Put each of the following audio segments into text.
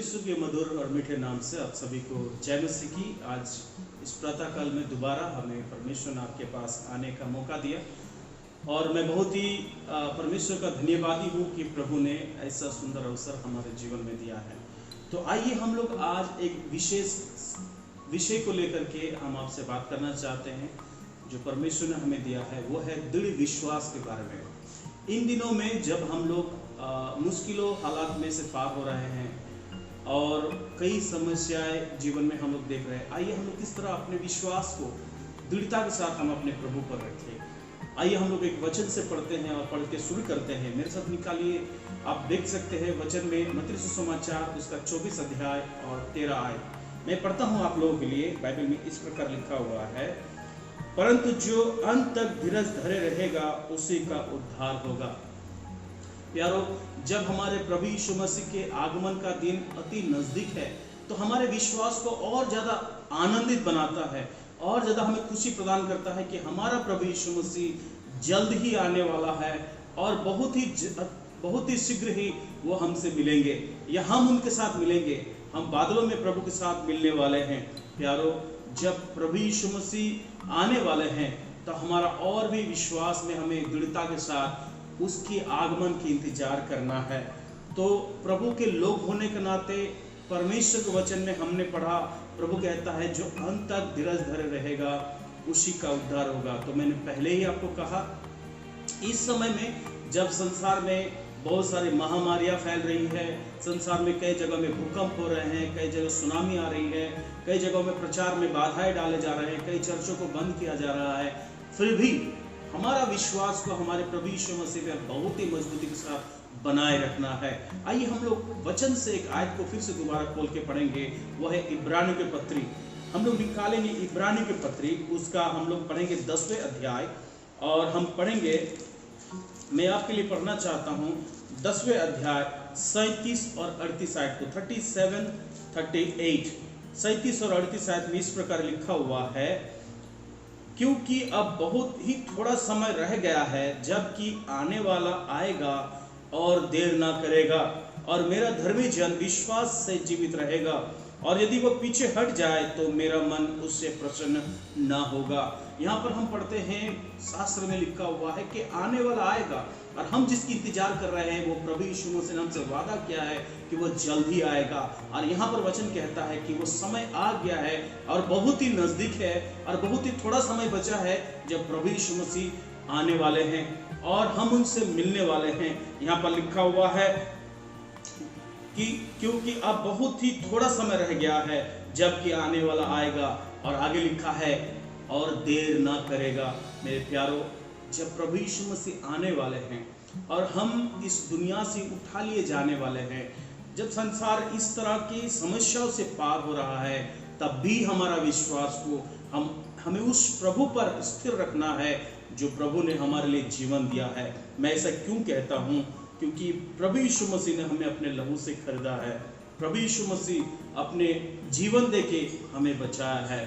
यीशु के मधुर और मीठे नाम से आप सभी को जय मसीह की। आज इस प्रातः काल में दोबारा हमें परमेश्वर ने आपके पास आने का मौका दिया और मैं बहुत ही परमेश्वर का धन्यवादी हूँ कि प्रभु ने ऐसा सुंदर अवसर हमारे जीवन में दिया है। तो आइए हम लोग आज एक विशेष विषय को लेकर के हम आपसे बात करना चाहते हैं जो परमेश्वर ने हमें दिया है, वो है दृढ़ विश्वास के बारे में। इन दिनों में जब हम लोग मुश्किलों हालात में से पार हो रहे हैं और कई समस्याएं जीवन में हम लोग देख रहे हैं, आइए हम लोग किस तरह अपने विश्वास को दृढ़ता के साथ हम अपने प्रभु पर रखें। आइए हम लोग एक वचन से पढ़ते हैं और पढ़ के शुरू करते हैं। मेरे साथ निकालिए, आप देख सकते हैं वचन में मत्ती सुसमाचार उसका 24 अध्याय और 13 आयत। मैं पढ़ता हूँ आप लोगों के लिए। बाइबल में इस प्रकार लिखा हुआ है, परंतु जो अंत तक धीरज धरे रहेगा उसी का उद्धार होगा। प्यारो, जब हमारे प्रभु यीशु मसीह के आगमन का दिन अति नजदीक है तो हमारे विश्वास को और ज्यादा आनंदित बनाता है और ज्यादा हमें खुशी प्रदान करता है कि हमारा प्रभु यीशु मसीह जल्द ही आने वाला है और बहुत ही शीघ्र ही वो हमसे मिलेंगे या हम उनके साथ मिलेंगे। हम बादलों में प्रभु के साथ मिलने वाले हैं। प्यारो, जब प्रभु यीशु मसीह आने वाले हैं तो हमारा और भी विश्वास में हमें दृढ़ता के साथ उसके आगमन की इंतजार करना है। तो प्रभु के लोग होने के नाते परमेश्वर के वचन में हमने पढ़ा, प्रभु कहता है जो अंत तक धीरज धरे रहेगा उसी का उद्धार होगा। तो मैंने पहले ही आपको कहा, इस समय में जब संसार में बहुत सारी महामारियां फैल रही है, संसार में कई जगह में भूकंप हो रहे हैं, कई जगह सुनामी आ रही है, कई जगहों में प्रचार में बाधाएं डाले जा रहे हैं, कई चर्चों को बंद किया जा रहा है, फिर भी हमारा विश्वास को हमारे प्रभु यीशु मसीह में बहुत ही मजबूती के साथ बनाए रखना है। आइए हम लोग वचन से एक आयत को फिर से दोबारा खोल के पढ़ेंगे। वह है इब्रानियों के पत्री। हम लोग निकालेंगे इब्रानियों के पत्री, उसका हम लोग पढ़ेंगे 10वें अध्याय और हम पढ़ेंगे, मैं आपके लिए पढ़ना चाहता हूँ 10वें अध्याय 37 और 38 आयत को, 37, 38, 37 और 38 आयत में इस प्रकार लिखा हुआ है, क्योंकि अब बहुत ही थोड़ा समय रह गया है जबकि आने वाला आएगा और देर ना करेगा और मेरा धर्मी जन विश्वास से जीवित रहेगा और यदि वो पीछे हट जाए तो मेरा मन उससे प्रसन्न ना होगा। यहाँ पर हम पढ़ते हैं, शास्त्र में लिखा हुआ है कि आने वाला आएगा और हम जिसकी इंतजार कर रहे हैं वो प्रभु यीशु मसीह ने हमसे वादा किया है कि वो जल्द ही आएगा। और यहाँ पर वचन कहता है कि वो समय आ गया है और बहुत ही नजदीक है और बहुत ही थोड़ा समय बचा है जब प्रभु यीशु मसीह आने वाले हैं और हम उनसे मिलने वाले हैं। यहाँ पर लिखा हुआ है कि क्योंकि अब बहुत ही थोड़ा समय रह गया है जबकि आने वाला आएगा, और आगे लिखा है और देर ना करेगा। मेरे प्यारो, जब प्रभु यीशु मसीह आने वाले हैं और हम इस दुनिया से उठा लिए जाने वाले हैं, जब संसार इस तरह की समस्याओं से पार हो रहा है, तब भी हमारा विश्वास को हमें उस प्रभु पर स्थिर रखना है जो प्रभु ने हमारे लिए जीवन दिया है। मैं ऐसा क्यों कहता हूँ? क्योंकि प्रभु यीशु मसीह ने हमें अपने लहू से खरीदा है। प्रभु यीशु मसीह अपने जीवन देके हमें बचाया है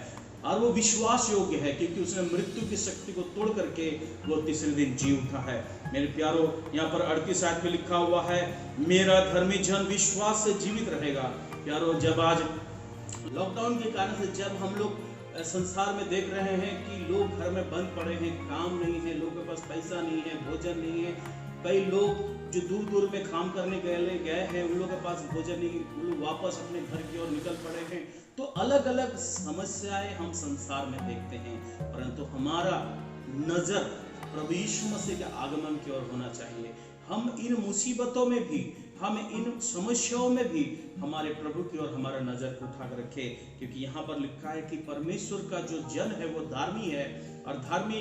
और वो विश्वास योग्य है क्योंकि उसने मृत्यु की शक्ति को तोड़ करके वो तीसरे दिन जी उठा है। मेरे प्यारो, यहाँ पर 38 आयत में लिखा हुआ है, मेरा धर्मी जन विश्वास से जीवित रहेगा। प्यारो, जब आज लॉकडाउन के कारण से जब हम लोग संसार में देख रहे हैं कि लोग घर में बंद पड़े हैं, काम नहीं है, लोगों के पास पैसा नहीं है, भोजन नहीं है, कई लोग जो दूर दूर में काम करने गए हैं उन लोगों के पास भोजन नहीं, उन लोग वापस अपने घर की ओर निकल पड़े हैं। तो अलग अलग समस्याएं हम संसार में देखते हैं, परंतु हमारा नजर प्रभु यीशु मसीह के आगमन की ओर होना चाहिए। हम इन मुसीबतों में भी, हम इन समस्याओं में भी हमारे प्रभु की ओर हमारा नजर उठाकर रखे, क्योंकि यहाँ पर लिखा है कि परमेश्वर का जो जन है वो धार्मी है और धार्मी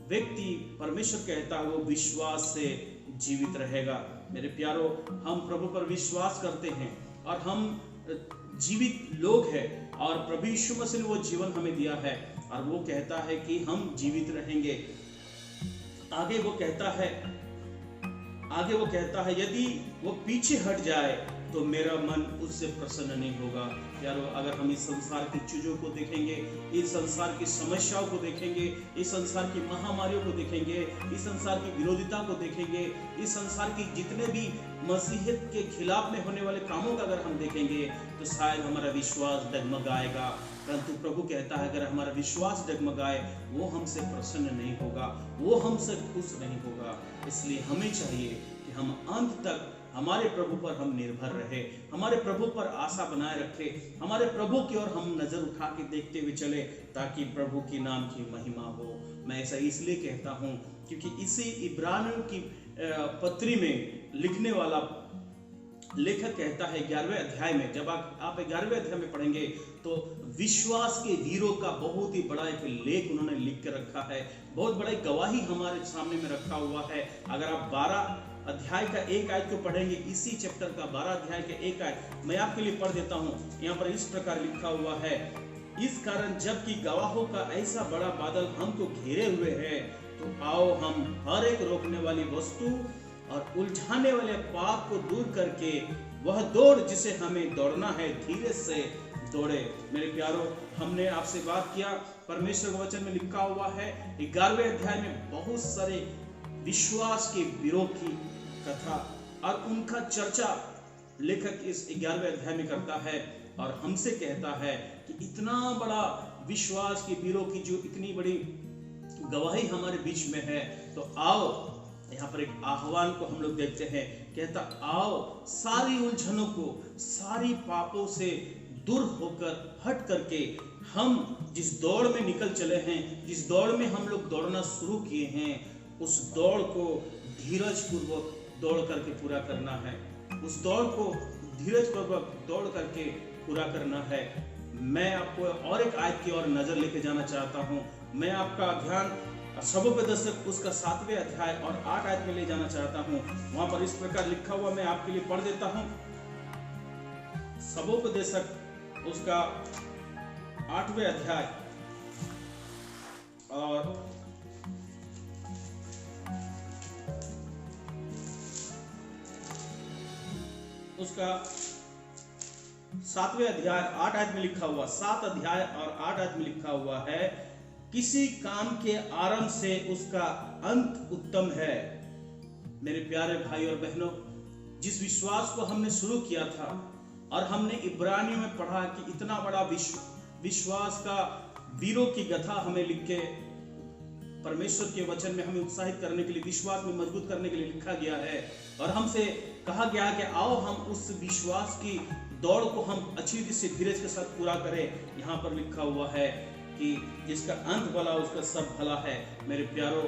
व्यक्ति, परमेश्वर कहता है, वो विश्वास से जीवित रहेगा। मेरे प्यारो, हम प्रभु पर विश्वास करते हैं और हम जीवित लोग हैं और प्रभु यीशु मसीह ने वो जीवन हमें दिया है और वो कहता है कि हम जीवित रहेंगे। आगे वो कहता है यदि वो पीछे हट जाए तो मेरा मन उससे प्रसन्न नहीं होगा। प्यारो, अगर हम इस संसार की चीजों को देखेंगे, इस संसार की समस्याओं को देखेंगे, इस संसार की महामारियों को देखेंगे, इस संसार की विरोधिता को देखेंगे, इस संसार की जितने भी मसीहियत के खिलाफ में होने वाले कामों का अगर हम देखेंगे, तो शायद हमारा विश्वास डगमगाएगा। परंतु प्रभु कहता है अगर हमारा विश्वास डगमगाए, वो हमसे प्रसन्न नहीं होगा, वो हमसे खुश नहीं होगा। इसलिए हमें चाहिए कि हम अंत तक हमारे प्रभु पर हम निर्भर रहे, हमारे प्रभु पर आशा बनाए रखे, हमारे प्रभु की ओर हम नजर उठा के देखते हुए चले, ताकि प्रभु की नाम की महिमा हो। मैं ऐसा इसलिए कहता हूँ क्योंकि इसी इब्रानियों की पत्री में लिखने वाला लेखक कहता है 11वें अध्याय में, जब आप 11वें अध्याय में पढ़ेंगे तो विश्वास के वीरों का बहुत ही बड़ा एक लेख उन्होंने लिख के रखा है, बहुत बड़ा गवाही हमारे सामने में रखा हुआ है। अगर आप 12 अध्याय का 1 आयत को पढ़ेंगे, इसी चैप्टर का 12 अध्याय का 1 आयत मैं आपके लिए पढ़ देता हूँ। यहाँ पर इस प्रकार लिखा हुआ है, इस कारण जबकि गवाहों का ऐसा बड़ा बादल हमको घेरे हुए है, तो आओ हम हर एक रोकने वाली वस्तु और उलझाने वाले पाप को दूर करके वह दौड़ जिसे हमें दौड़ना है, धीरे से दौड़े। मेरे प्यारो, हमने आपसे बात किया, परमेश्वर के वचन में लिखा हुआ है 11वें अध्याय में बहुत सारे विश्वास के वीरों की कथा और उनका चर्चा लेखक इस 11वें अध्याय में करता है और हमसे कहता है कि इतना बड़ा विश्वास के वीरों की जो इतनी बड़ी गवाही हमारे बीच में है, तो आओ, यहाँ पर एक आह्वान को हम लोग देखते हैं, कहता आओ सारी उलझनों को, सारी पापों से दूर होकर हट करके हम जिस दौड़ में निकल चले हैं, जिस दौड़ में हम लोग दौड़ना शुरू किए हैं, उस दौड़ को धीरज पूर्वक दौड़ करके पूरा करना है, उस दौड़ को धीरज पूर्वक दौड़ करके पूरा करना है। मैं आपको और एक आयत की ओर नजर लेके जाना चाहता हूँ। मैं आपका ध्यान सबोपदेशक उसका 7वें अध्याय और 8 आयत में ले जाना चाहता हूँ। वहां पर इस प्रकार लिखा हुआ, मैं आपके लिए पढ़ देता हूँ। सबोपदेशक उसका 8वें अध्याय और उसका 7वें अध्याय 8 आयत में लिखा हुआ, 7 अध्याय और 8 आयत में लिखा हुआ है, किसी काम के आरंभ से उसका अंत उत्तम है। मेरे प्यारे भाई और बहनों, जिस विश्वास को हमने शुरू किया था और हमने इब्रानियों में पढ़ा कि इतना बड़ा विश्वास का वीरों की गाथा हमें लिख के परमेश्वर के वचन में हमें उत्साहित करने के लिए, विश्वास में मजबूत करने के लिए लिखा गया है और हमसे कहा गया कि आओ हम उस विश्वास की दौड़ को हम अच्छी रीति से धीरज के साथ पूरा करें। यहाँ पर लिखा हुआ है कि जिसका अंत भला उसका सब भला है। मेरे प्यारो,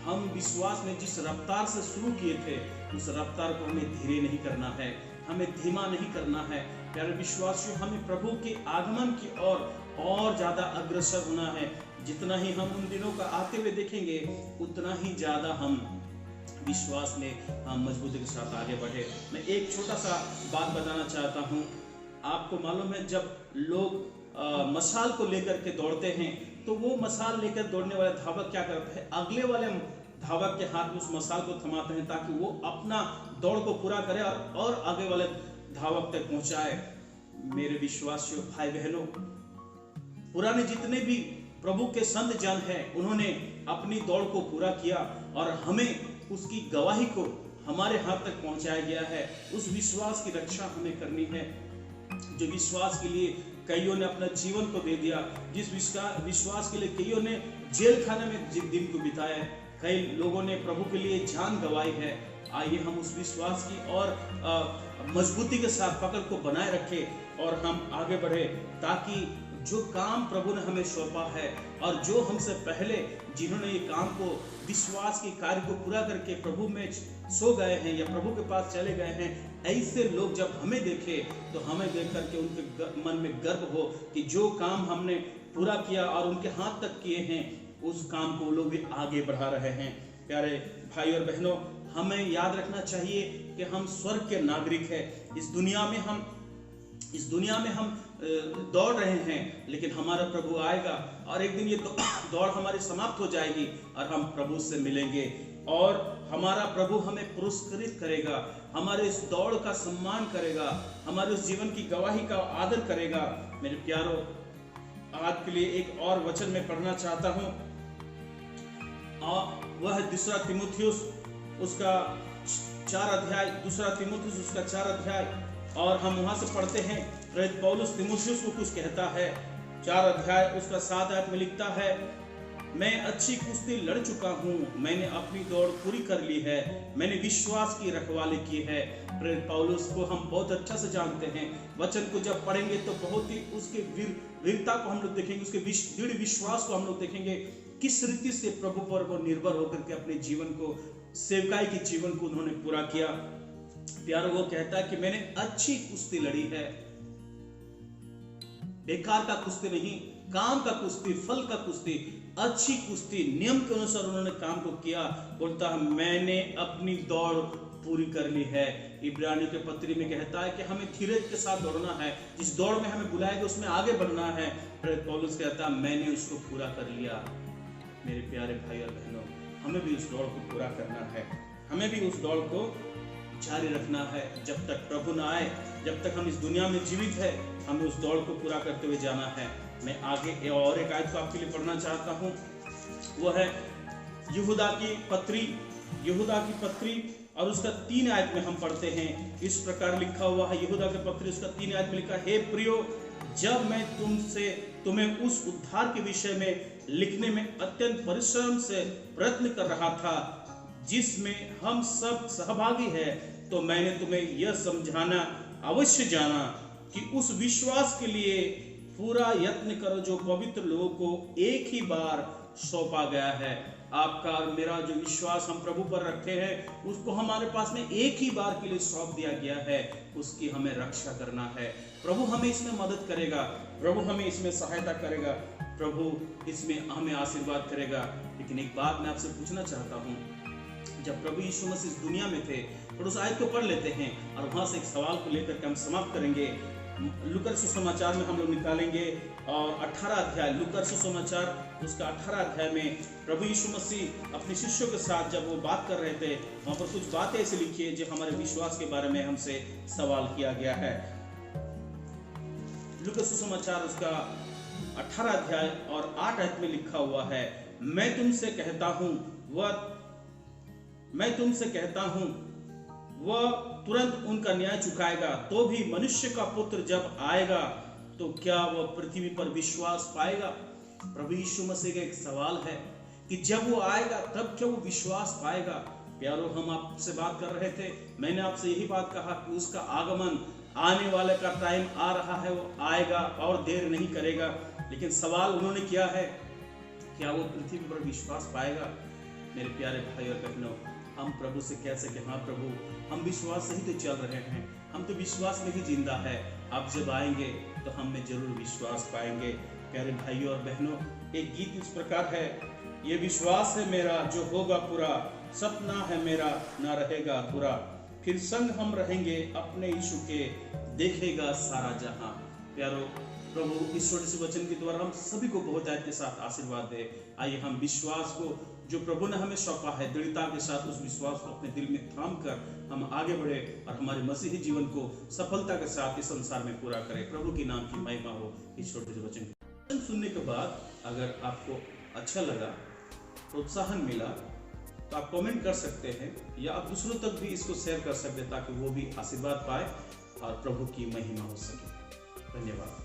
हम विश्वास में जिस रफ्तार से शुरू किए थे, उस रफ्तार को हमें धीरे नहीं करना है, हमें धीमा नहीं करना है। प्यारे विश्वासियों, हमें प्रभु के आगमन की ओर और ज्यादा अग्रसर होना है। जितना ही हम उन दिनों का आते हुए देखेंगे, उतना ही ज्यादा हम विश्वास में हम मजबूती के साथ आगे बढ़े। मैं एक छोटा सा बात बताना चाहता हूँ। आपको मालूम है, जब लोग मशाल को लेकर के दौड़ते हैं, तो वो मशाल लेकर दौड़ने वाले धावक क्या करते हैं, अगले वाले धावक के हाथ में उस मशाल को थमाते हैं ताकि वो अपना दौड़ को पूरा करे और आगे वाले धावक तक पहुंचाए। मेरे विश्वासियों, भाई बहनों, पुराने जितने भी प्रभु के संत जन हैं, उन्होंने अपनी दौड़ को पूरा किया और हमें उसकी गवाही को हमारे हाथ तक पहुंचाया गया है। उस विश्वास की रक्षा हमें करनी है, जो विश्वास के लिए कईयों ने अपना जीवन को दे दिया, जिस विश्वास के लिए कईयों ने जेल खाने में दिन को बिताया, कई लोगों ने प्रभु के लिए जान गंवाई है। आइए हम उस विश्वास की और मजबूती के साथ पकड़ को बनाए रखें और हम आगे बढ़े, ताकि जो काम प्रभु ने हमें सौंपा है और जो हमसे पहले जिन्होंने ये काम को, विश्वास के कार्य को पूरा करके प्रभु में सो गए हैं या प्रभु के पास चले गए हैं, ऐसे लोग जब हमें देखें तो हमें देख करके उनके मन में गर्व हो कि जो काम हमने पूरा किया और उनके हाथ तक किए हैं, उस काम को लोग भी आगे बढ़ा रहे हैं। प्यारे भाई और बहनों, हमें याद रखना चाहिए कि हम स्वर्ग के नागरिक हैं। इस दुनिया में हम दौड़ रहे हैं, लेकिन हमारा प्रभु आएगा और एक दिन ये दौड़ हमारी समाप्त हो जाएगी और हम प्रभु से मिलेंगे। और हमारा प्रभु हमें पुरस्कृत करेगा, हमारे इस दौड़ का सम्मान करेगा, हमारे उस जीवन की गवाही का आदर करेगा। मेरे प्यारों, आज के लिए एक और वचन मैं पढ़ना चाहता हूं, वह है दूसरा तीमुथियुस उसका 4 अध्याय, दूसरा तीमुथियुस उसका 4 अध्याय। और हम वहां से पढ़ते हैं, प्रेरित पौलुस तीमुथियुस को कुछ कहता है। 4 अध्याय उसका 7 आयत में लिखता है, मैं अच्छी कुश्ती लड़ चुका हूँ, मैंने अपनी दौड़ पूरी कर ली है, मैंने विश्वास की रखवाली की है। प्रेरित पौलुस को हम बहुत अच्छा से जानते हैं। वचन को जब पढ़ेंगे तो बहुत ही उसके वीरता को हम लोग देखेंगे, उसके दृढ़ विश्वास को हम लोग देखेंगे, किस रीति से प्रभु पर वो निर्भर होकर के अपने जीवन को, सेवकाई के जीवन को उन्होंने पूरा किया। प्यारो, वो कहता है कि मैंने अच्छी कुश्ती लड़ी है, बेकार का कुश्ती नहीं, काम का कुश्ती, फल का कुश्ती, अच्छी कुश्ती, नियम के अनुसार उन्होंने काम को किया। बोलता है मैंने अपनी दौड़ पूरी कर ली है। इब्रानियों के पत्री में कहता है कि हमें धीरज के साथ दौड़ना है, जिस दौड़ में हमें बुलाया गया उसमें आगे बढ़ना है। प्रेरित पौलुस कहता है मैंने उसको पूरा कर लिया। मेरे प्यारे भाई और बहनों, हमें भी उस दौड़ को पूरा करना है, हमें भी उस दौड़ को जारी रखना है। जब तक प्रभु न आए, जब तक हम इस दुनिया में जीवित है, हमें उस दौड़ को पूरा करते हुए जाना है। मैं आगे और एक आयत को आपके लिए पढ़ना चाहता हूँ, वो है यहूदा की पत्री और उसका 3 आयत में हम पढ़ते हैं। इस प्रकार लिखा हुआ है, यहूदा की पत्री उसका 3 आयत में लिखा, हे प्रियो, जब मैं तुम्हें उस उद्धार के विषय में लिखने में अत्यंत परिश्रम से प्रयत्न कर रहा था जिसमें हम सब सहभागी हैं, तो मैंने तुम्हें यह समझाना अवश्य जाना कि उस विश्वास के लिए पूरा यत्न करो जो पवित्र लोगों को एक ही बार सौंपा गया है। आपका और मेरा जो विश्वास हम प्रभु पर रखे हैं, उसको हमारे पास में एक ही बार के लिए सौंप दिया गया है, उसकी हमें रक्षा करना है। प्रभु हमें इसमें मदद करेगा, प्रभु हमें इसमें सहायता करेगा, प्रभु इसमें हमें आशीर्वाद करेगा। लेकिन एक बात मैं आपसे पूछना चाहता हूँ, जब प्रभु यीशु मसीह इस दुनिया में थे, तो उस आयत को पढ़ लेते हैं और वहां से एक सवाल को लेकर के हम समाप्त करेंगे। लूका सुसमाचार में हम लोग निकालेंगे और 18 अध्याय, लूका सुसमाचार उसका 18 अध्याय में प्रभु यीशु मसीह अपने शिष्यों के साथ जब वो बात कर रहे थे, वहां पर कुछ बातें ऐसी लिखी है जो हमारे विश्वास के बारे में हमसे सवाल किया गया है। लूका सुसमाचार उसका 18 अध्याय और 8 आयत में लिखा हुआ है, मैं तुमसे कहता हूं वह तुरंत उनका न्याय चुकाएगा। तो भी मनुष्य का पुत्र जब आएगा तो क्या वह पृथ्वी पर विश्वास पाएगा? प्रभु यीशु मसीह का एक सवाल है कि जब वो आएगा तब क्या वो विश्वास पाएगा? प्यारो, हम आपसे बात कर रहे थे, मैंने आपसे यही बात कहा कि उसका आगमन, आने वाले का टाइम आ रहा है, वो आएगा और देर नहीं करेगा। लेकिन सवाल उन्होंने किया है, क्या वो पृथ्वी पर विश्वास पाएगा? मेरे प्यारे भाई और बहनों, हम प्रभु से कह सके, हाँ प्रभु, हम विश्वास से ही तो चल रहे हैं, हम तो विश्वास में ही जिंदा है। आप जब आएंगे तो हम में जरूर विश्वास पाएंगे। प्यारे भाइयों और बहनों, एक गीत इस प्रकार है, ये विश्वास है मेरा जो होगा पूरा, सपना है मेरा ना रहेगा पूरा, फिर संग हम रहेंगे अपने यीशु के, देखेगा सारा जहां। प्यारो, प्रभु इस छोटे से वचन के द्वारा हम सभी को बहुत के साथ आशीर्वाद दे। आइए हम विश्वास को जो प्रभु ने हमें सौंपा है, दृढ़ता के साथ उस विश्वास को अपने दिल में थाम कर हम आगे बढ़े और हमारे मसीही जीवन को सफलता के साथ इस संसार में पूरा करें। प्रभु के नाम की महिमा हो। इस छोटे से वचन सुनने के बाद अगर आपको अच्छा लगा, प्रोत्साहन मिला, तो आप कमेंट कर सकते हैं या आप दूसरों तक भी इसको शेयर कर सकते हैं ताकि वो भी आशीर्वाद पाए और प्रभु की महिमा हो सके। धन्यवाद।